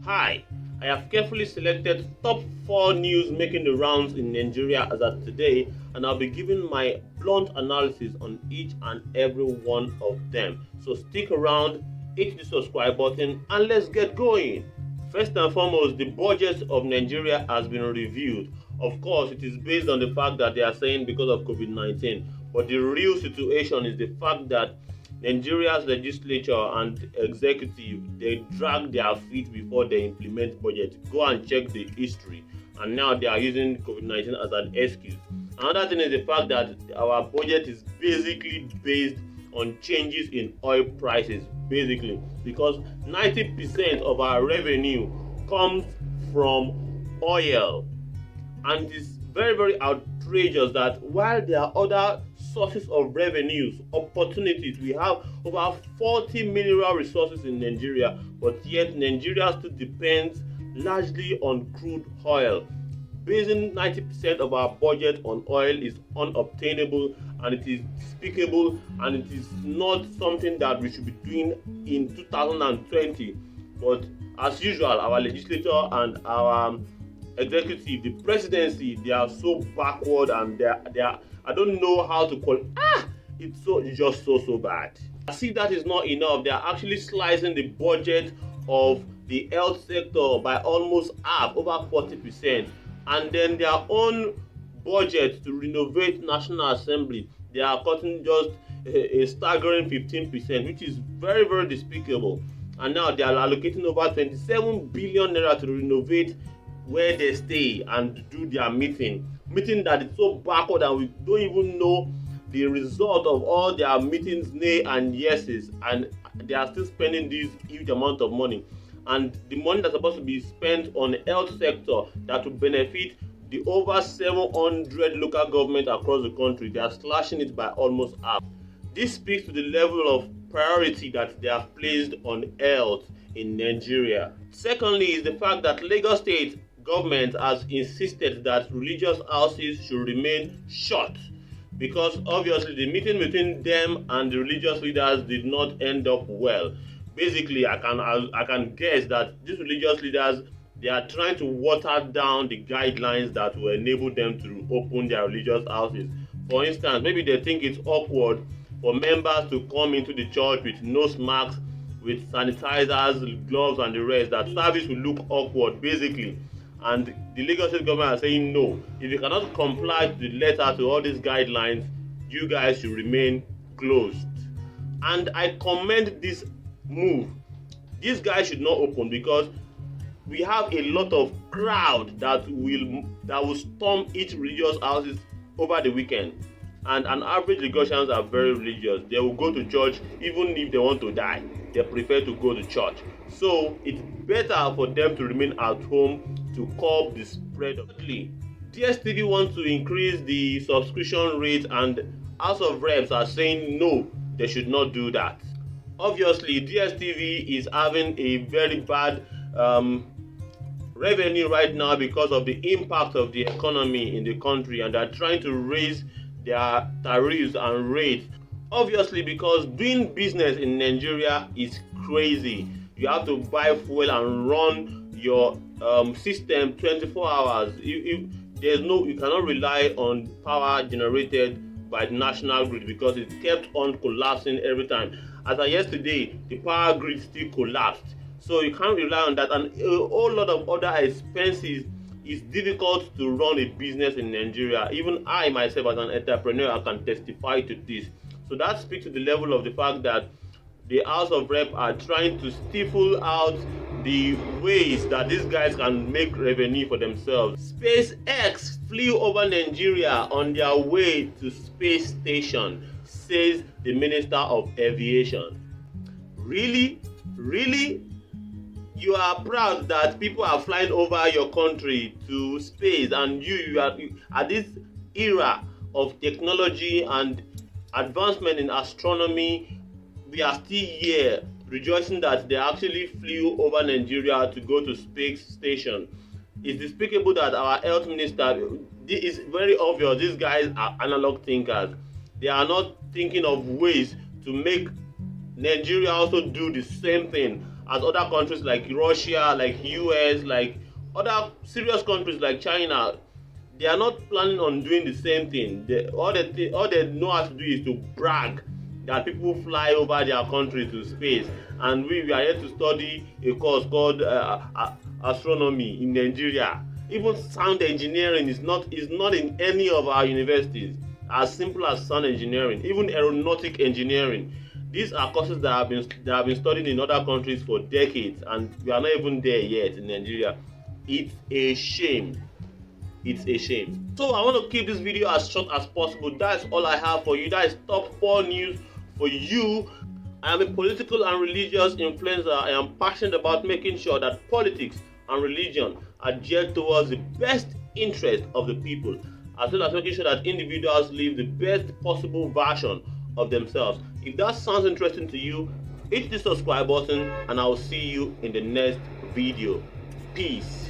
Hi, I have carefully selected top 4 news making the rounds in Nigeria as of today, and I'll be giving my blunt analysis on each and every one of them. So stick around, hit the subscribe button, and let's get going. First and foremost, the budget of Nigeria has been reviewed. Of course, it is based on the fact that they are saying because of COVID-19, but the real situation is the fact that Nigeria's legislature and executive, they drag their feet before they implement budget. Go and check the history, and now they are using COVID-19 as an excuse. Another thing is the fact that our budget is basically based on changes in oil prices, basically, because 90% of our revenue comes from oil, and it's very, very outrageous that while there are other sources of revenues, opportunities, we have over 40 mineral resources in Nigeria, but yet Nigeria still depends largely on crude oil. Basing 90% of our budget on oil is unobtainable, and it is despicable, and it is not something that we should be doing in 2020. But as usual, our legislature and our executive, the presidency, they are so backward, and they are I don't know how to call it. It's just so bad. I see that is not enough. They are actually slicing the budget of the health sector by almost half, over 40%. And then their own budget to renovate National Assembly, they are cutting just a staggering 15%, which is very, very despicable. And now they are allocating over 27 billion naira to renovate where they stay and do their meeting that is so backward, and we don't even know the result of all their meetings, nay and yeses, and they are still spending this huge amount of money. And the money that's supposed to be spent on the health sector that will benefit the over 700 local governments across the country, they are slashing it by almost half. This speaks to the level of priority that they have placed on health in Nigeria. Secondly is the fact that Lagos State government has insisted that religious houses should remain shut, because obviously the meeting between them and the religious leaders did not end up well. Basically, I can guess that these religious leaders, they are trying to water down the guidelines that will enable them to open their religious houses. For instance, maybe they think it's awkward for members to come into the church with nose masks, with sanitizers, gloves, and the rest. That service will look awkward, basically. And the Lagos State government are saying no. If you cannot comply to the letter to all these guidelines, you guys should remain closed. And I commend this move. These guys should not open, because we have a lot of crowd that will storm each religious houses over the weekend. And an average Lagosians are very religious. They will go to church even if they want to die. They prefer to go to church. So it's better for them to remain at home to curb the spread of it. DSTV wants to increase the subscription rate, and House of Reps are saying no, they should not do that. Obviously, DSTV is having a very bad revenue right now because of the impact of the economy in the country, and they're trying to raise their tariffs and rates. Obviously, because doing business in Nigeria is crazy. You have to buy fuel and run your system 24 hours. You cannot rely on power generated by the national grid, because it kept on collapsing every time. As of yesterday, the power grid still collapsed. So you can't rely on that, and a whole lot of other expenses. It's difficult to run a business in Nigeria. Even I myself as an entrepreneur, I can testify to this. So that speaks to the level of the fact that the House of Rep are trying to stifle out the ways that these guys can make revenue for themselves. SpaceX flew over Nigeria on their way to space station, says the Minister of Aviation. Really? You are proud that people are flying over your country to space, and you are at this era of technology and advancement in astronomy. We are still here rejoicing that they actually flew over Nigeria to go to space station. It's despicable that our health minister, it is very obvious these guys are analog thinkers. They are not thinking of ways to make Nigeria also do the same thing as other countries like Russia, like US, like other serious countries like China. They are not planning on doing the same thing. All they know how to do is to brag that people fly over their country to space, and we are here to study a course called astronomy in Nigeria. Even sound engineering is not in any of our universities. As simple as sound engineering, even aeronautic engineering. These are courses that have been studied in other countries for decades, and we are not even there yet in Nigeria. It's a shame. It's a shame. So I want to keep this video as short as possible. That's all I have for you. That is top 4 news for you. I am a political and religious influencer. I am passionate about making sure that politics and religion are geared towards the best interest of the people, as well as making sure that individuals live the best possible version of themselves. If that sounds interesting to you, hit the subscribe button, and I will see you in the next video. Peace.